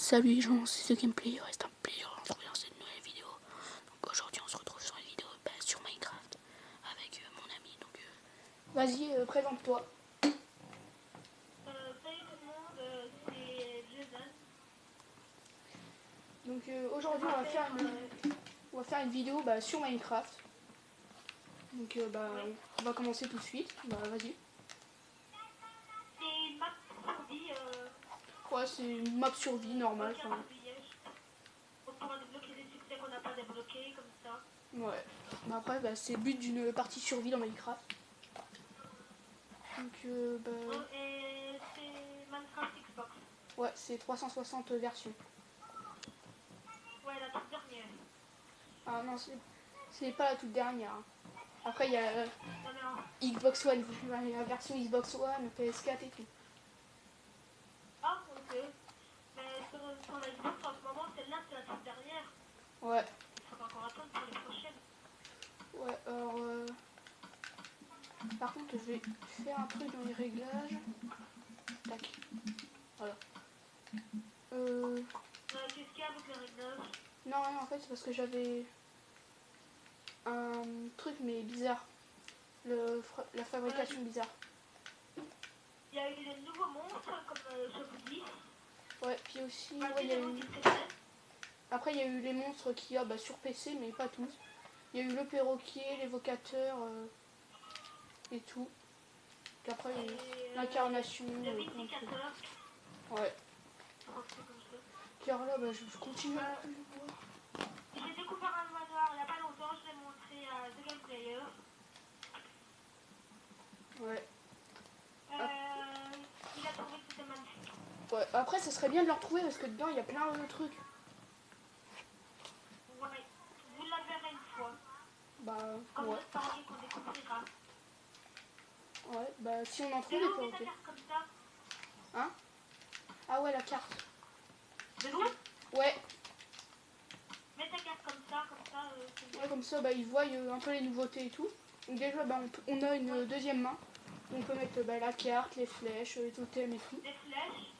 Salut les gens, c'est The Gameplay, reste un plaisir de retrouver dans cette nouvelle vidéo. Donc aujourd'hui on se retrouve sur une vidéo sur Minecraft avec mon ami. Donc vas-y, présente-toi. Salut tout le monde, c'est Jason. Donc aujourd'hui on va faire une vidéo sur Minecraft. Donc on va commencer tout de suite. Vas-y. C'est une map survie. Ouais, c'est une map survie normale. Aucun verrouillage. On pourra débloquer des succès qu'on n'a pas débloqués, comme ça. Ouais. Après c'est le but d'une partie survie dans Minecraft. Donc Et c'est Minecraft Xbox. ouais, c'est 360 versions. Ouais, la toute dernière. Ah non, c'est pas la toute dernière. Hein. Après il y a Non, mais Xbox One, la version Xbox One, PS4 et tout. Ah, ok. Mais sur la Xbox en ce moment, celle-là, c'est la toute dernière. Ouais. Il faudra encore attendre pour les prochaines. Ouais, alors par contre je vais faire un truc dans les réglages. Tac. Voilà. Qu'est-ce qu'il y a avec les réglages? Non, en fait c'est parce que j'avais un truc mais bizarre. La fabrication bizarre. Il y a eu des nouveaux monstres, comme je vous dis. Ouais, puis aussi, Enfin, ouais, il y a eu... qui traînaient. Après il y a eu les monstres qu'il y a sur PC, mais pas tous. Il y a eu le perroquet, l'évocateur et tout. Puis après il y a eu l'incarnation. Le vindicateur. Ouais. Un truc comme ça. Car là, je continue à le voir. J'ai découvert un manoir il n'y a pas longtemps, je l'ai montré à The Game Player. Ouais. Il a trouvé que c'était magnifique. Ouais. Après, ça serait bien de le retrouver parce que dedans il y a plein de trucs. Ouais, vous la verrez une fois. Comme Ouais. le parier qu'on découvrira. Ouais, si on en trouve De des l'eau, mets ta perroquets. carte comme ça. Hein? Ah ouais, la carte. De l'eau? Ouais. Mets ta carte comme ça, c'est bien. Ouais, comme ça, ils voient un peu les nouveautés et tout. Donc déjà, on a une deuxième main. On peut mettre la carte, les flèches, les totems et tout. Des flèches.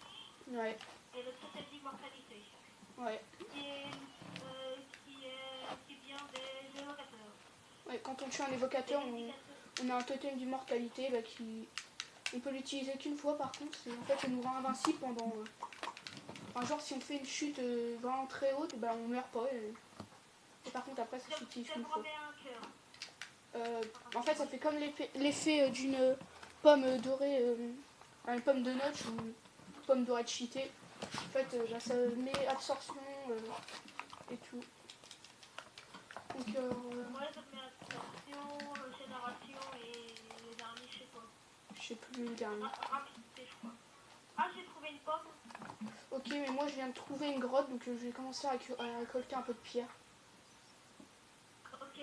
Ouais. Et le totem d'immortalité. Ouais. Qui est bien des évocateurs. Ouais, quand on tue un évocateur, on a un totem d'immortalité qui... On peut l'utiliser qu'une fois par contre. En fait, ça nous rend invincible pendant... genre, si on fait une chute vraiment très haute, on meurt pas. Et par contre, après, ça s'utilise qu'une fois. En fait, ça fait comme l'effet d'une pomme dorée, une pomme de notch ou une pomme dorée de cheaté. En fait, ça met absorption et tout. Donc, Ouais, ça te met absorption, génération et le dernier, je sais pas. je sais plus le dernier. Rapidité, je crois. Ah, j'ai trouvé une pomme. Ok, mais moi je viens de trouver une grotte, donc je vais commencer à récolter un peu de pierre. Ok.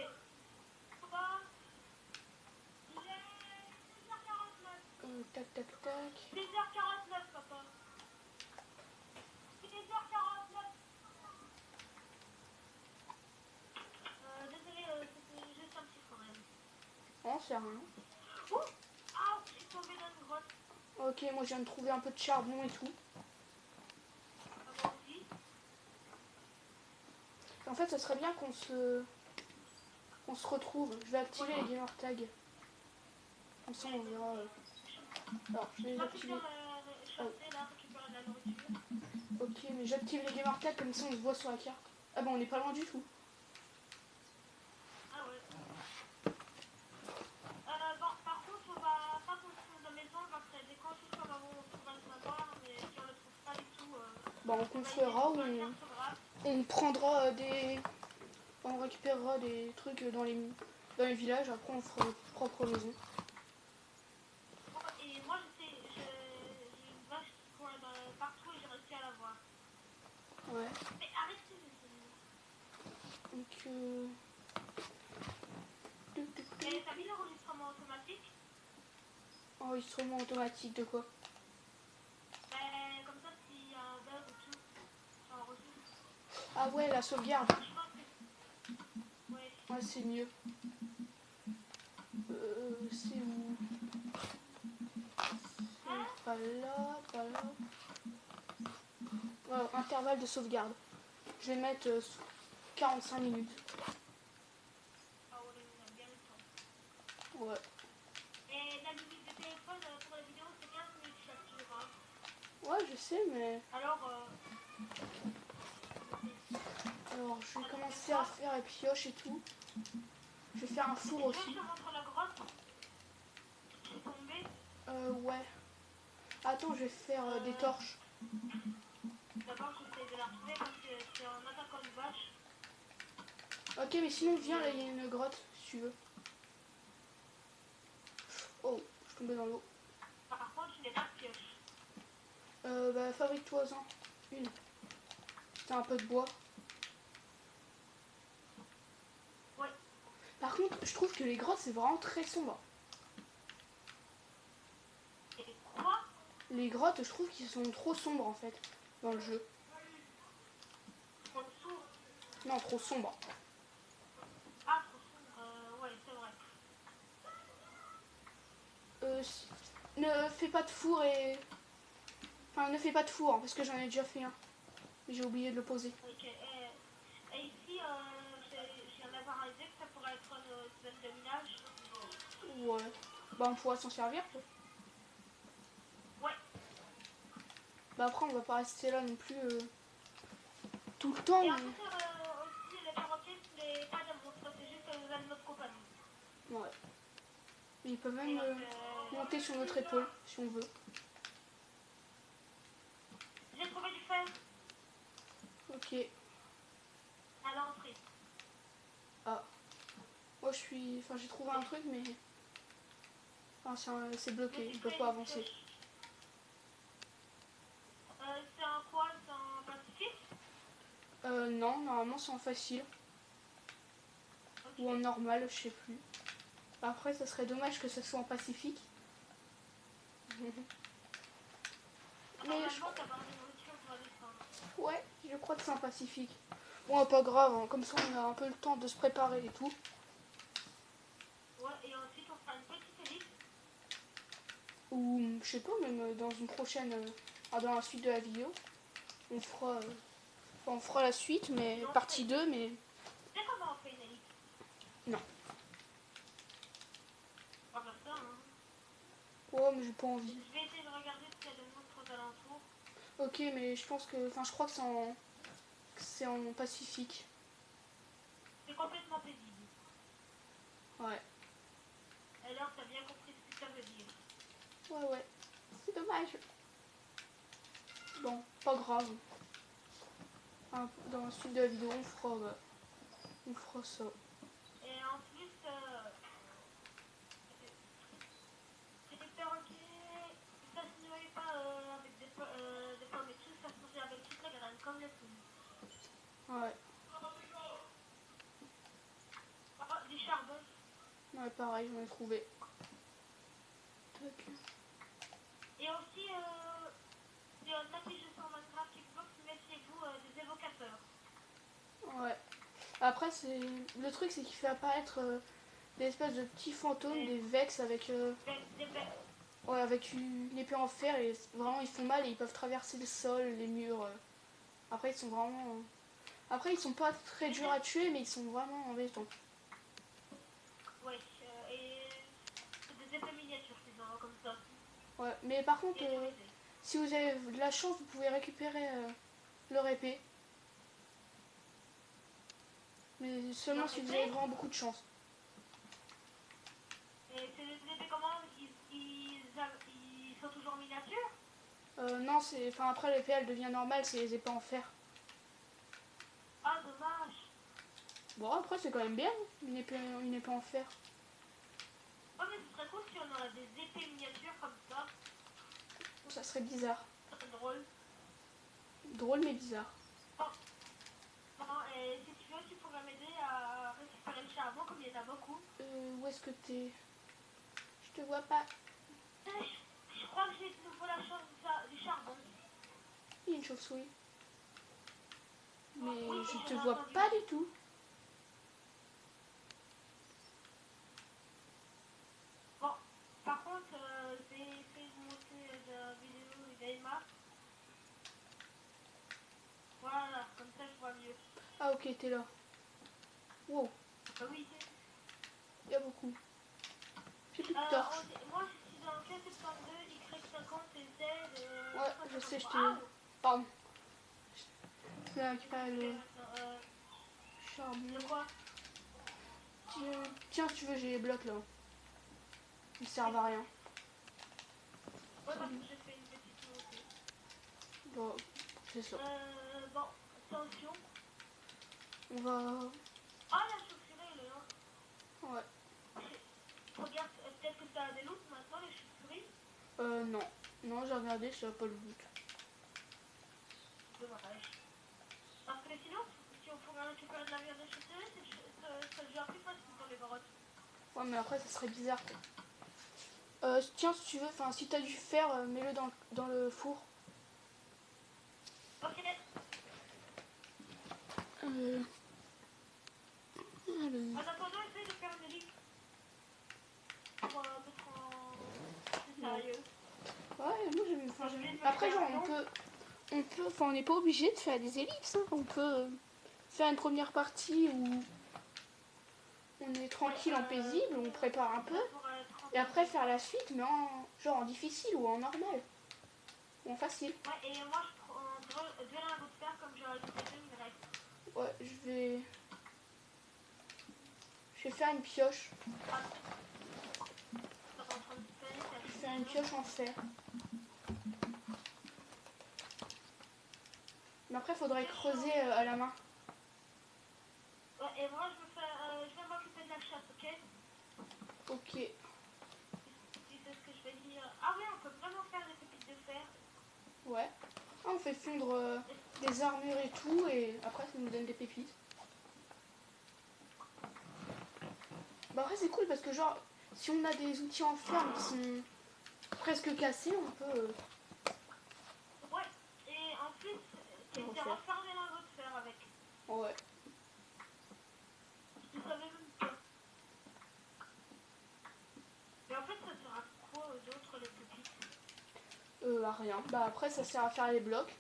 Papa, il est 6h49. Tac, tac, tac. 6h49, papa. 6h49. Désolé, c'était juste un petit problème. Non, c'est rien. Ouh! Ah, je suis tombée dans une grotte. Ok, moi je viens de trouver un peu de charbon et tout. Moi aussi. En fait, ça serait bien qu'on se retrouve. Je vais activer les gamer tags. Comme ça, on verra. Alors, je vais les activer. Récupérer de la nourriture. Ok, mais j'active les gamer tags comme ça on se voit sur la carte. Ah on n'est pas loin du tout. Ah ouais. Bon, par contre, on va pas construire de maison, on va créer des constructions là où on trouve le savoir, mais si on le trouve pas du tout, On construira ou on prendra on récupérera des trucs dans les villages, après on fera notre propre maison. Et moi, j'ai une vache qui court partout et j'ai réussi à la voir. Ouais. Mais arrêtez de Donc Et t'as mis l'enregistrement automatique? enregistrement automatique de quoi? Comme ça, s'il y a un bug ou tout, ça enregistre. Ah ouais, la sauvegarde. Ouais, c'est mieux. C'est où? Pas là, pas là. intervalle de sauvegarde. Je vais mettre 45 minutes. Ah ouais, on a bien le temps. Ouais. Et la limite de téléphone pour la vidéo, c'est 15 minutes chaque tour. Hein. Ouais, je sais, mais... Alors, Alors, je vais commencer à faire la pioche et tout. Je vais faire un four tu veux que aussi. je te montre la grotte qui est tombée? Ouais. Attends, je vais faire des torches. D'abord, j'essaie de la retrouver parce que c'est en attaquant une vache. Ok, mais sinon, viens, là, il y a une grotte, si tu veux. Oh, je suis tombée dans l'eau. Par contre, je n'ai pas de pioche. Bah, fabrique-toi-en une. T'as un peu de bois. Ouais. Par contre, je trouve que les grottes, c'est vraiment très sombre. Et quoi? Les grottes, je trouve qu'ils sont trop sombres, en fait, dans le jeu. Trop sourd. Non, trop sombre. Ah, trop sombre. Ouais, c'est vrai. Ne fais pas de four et... Enfin, ne fais pas de four, hein, parce que j'en ai déjà fait un. Mais j'ai oublié de le poser. Ok. Et ici, je viens d'avoir une idée que ça pourrait être une zone de minage. Ouais. Bah, on pourra s'en servir, quoi. Ouais. Bah, après, on va pas rester là non plus tout le temps. Et Mais... on peut faire aussi les perroquets, les pas de monstres, c'est juste que vous avez notre compagnie. Ouais. Mais ils peuvent Et même donc, monter sur notre épaule, si on veut. j'ai trouvé du fer Ok. à l'entrée. Ah. Moi, je suis... Enfin, j'ai trouvé un truc, mais... Enfin, c'est bloqué, on peut pas avancer. C'est un quoi? C'est un pacifique? Non, normalement, c'est en facile. Ok. Ou en normal, je sais plus. Après, ça serait dommage que ça soit en pacifique. Mais Normalement, t'as pas de nourriture pour descendre. ouais, je crois que c'est un pacifique. Bon, pas grave, hein. Comme ça on a un peu le temps de se préparer et tout. Ouais, et ensuite on fera une petite ellipse. Ou, je sais pas, même dans une prochaine... dans la suite de la vidéo. On fera la suite, mais Non, partie 2, mais... tu sais comment on fait une ellipse? Non. On va faire ça, hein. Ouais, mais j'ai pas envie. Je vais essayer de regarder s'il y a des monstres aux alentours. Ok, mais je pense que... Enfin, je crois que c'est en pacifique. C'est complètement paisible. Ouais. Alors, t'as bien compris ce que ça veut dire. Ouais. C'est dommage. Bon, pas grave. Hein, dans la suite de la vidéo, on fera ça. Et en plus, c'est des perroquets, ça se nourrit pas avec des pommes et tout, ça se nourrit avec toutes les graines, comme les poules. Ouais. Oh, du charbon. Ouais, pareil, j'en ai trouvé. Tac. Et aussi, il y a une affiche sur Minecraft qui bloque, méfiez-vous des évocateurs. Ouais. Après, le truc, c'est qu'il fait apparaître des espèces de petits fantômes, des Vex avec, ouais, avec une épée en fer. Et vraiment, ils font mal et ils peuvent traverser le sol, les murs. Après, ils sont vraiment... Après, ils sont pas très durs à tuer, mais ils sont vraiment embêtants. Ouais, et c'est des effets miniatures qu'ils ont comme ça. Ouais, mais par contre, Miniaturisés. si vous avez de la chance, vous pouvez récupérer leur épée. Mais seulement Leur si vous épée? avez vraiment beaucoup de chance. Et c'est des épées comment? Ils sont toujours miniatures? Non, enfin, après, l'épée, elle devient normale, c'est les épées en fer. Ah, dommage. Bon, après, c'est quand même bien, une épée en fer. Oh, mais ce serait cool si on aurait des épées miniatures comme ça. Ça serait bizarre. Ça serait drôle. Drôle, mais bizarre. Oh, non, et si tu veux, tu pourrais m'aider à récupérer le charbon, comme il y en a beaucoup. Où est-ce que t'es? Je te vois pas. Je crois que j'ai de nouveau la chance du charbon. Il y a une chauve-souris. Mais Oui, je te j'en ai vois entendu. pas du tout. Bon, par contre, j'ai fait une montée de vidéo d'Emma. ok, t'es là. Wow, Bah oui. il y a beaucoup. J'ai plus de Moi, torches. je suis dans le K72, Y50 et Z. Ouais, je sais, je te... Ah, Pardon. Je vais récupérer le maintenant, charbon. de quoi? Tiens, si tu veux, j'ai les blocs là. Ils servent à rien. Ouais, parce que j'ai fait une petite montée. Bon, c'est ça. Bon, attention. On va... Ah, la chauve-souris, elle est là. Ouais. Regarde, peut-être que t'as des loups maintenant, les chauves-souris. Non. Non, j'ai regardé, ça n'a pas le but. Dommage. Parce que sinon, si on pouvait récupérer de la viande de chauve-souris, ça devient plus facile pour les barottes. Ouais, mais après, ça serait bizarre. Tiens, si tu veux, enfin, si t'as du fer, mets-le dans le four. Ok. En attendant, essaye de faire une élite. Pour mettre en... C'est sérieux. Ouais, moi j'aime. Après, genre, enfin, on n'est pas obligé de faire des ellipses. Hein. On peut faire une première partie où on est tranquille, en paisible, on prépare un peu. Et après, faire la suite, mais genre en difficile ou en normal. Ou en facile. Ouais, et moi je prends deux lingots de fer comme j'ai récupéré une reste. Ouais, je vais faire une pioche. Je vais faire une pioche en fer. Mais après, il faudrait creuser à la main. Ouais, et moi je vais m'occuper de la chasse, ok? Ok. Tu sais ce que je vais dire. Ah ouais, on peut vraiment faire des pépites de fer. Ouais. Ah, on fait fondre des armures et tout, et après, ça nous donne des pépites. Bah après, c'est cool parce que, genre, si on a des outils en fer qui sont presque cassés, on peut... Ouais, et en plus, tu refaire. essaieras de faire des lingots de fer avec. Ouais. Tu savais même pas. Mais en fait, ça sert à quoi aux autres les pépites? À rien. Bah après, ça sert à faire les blocs.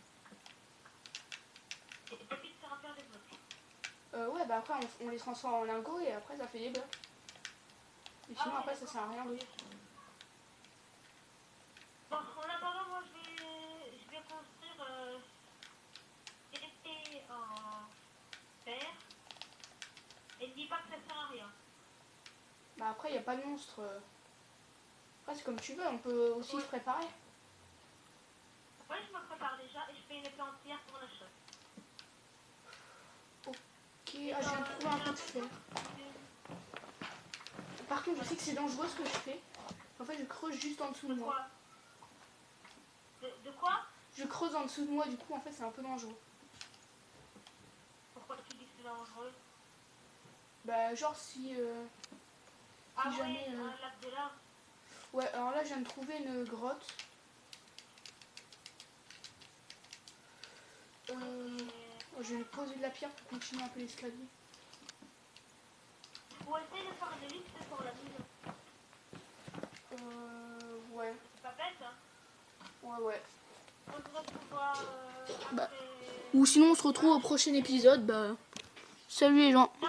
Et les pépites servent à faire des blocs. Ouais, bah après, on les transforme en lingots et après, ça fait des blocs. Et sinon, Ah ouais, après, ça sert à rien d'autre. Bon, en attendant, moi je vais construire des épées en fer. Et dis pas que ça sert à rien. Bah après, il n'y a pas de monstre. Après, c'est comme tu veux, on peut aussi se préparer. Ouais, je me prépare déjà et je fais une épée en pierre pour la chasse. Ok, je viens de trouver un peu de fer. Par contre, je sais que c'est dangereux ce que je fais. En fait, je creuse juste en dessous de moi. De quoi? Je creuse en dessous de moi, du coup, en fait, c'est un peu dangereux. Pourquoi tu dis que c'est dangereux? Bah, genre, si Ah jamais... ouais, un lac de lave. Ouais, alors là, je viens de trouver une grotte. Je vais poser de la pierre pour continuer un peu l'escalier. Ou essaye de faire une ellipse pour la mine. Ouais. C'est pas bête, hein? Ouais. On se retrouvera Bah. après... Ou sinon, on se retrouve au prochain épisode. Bah, salut les gens. Non,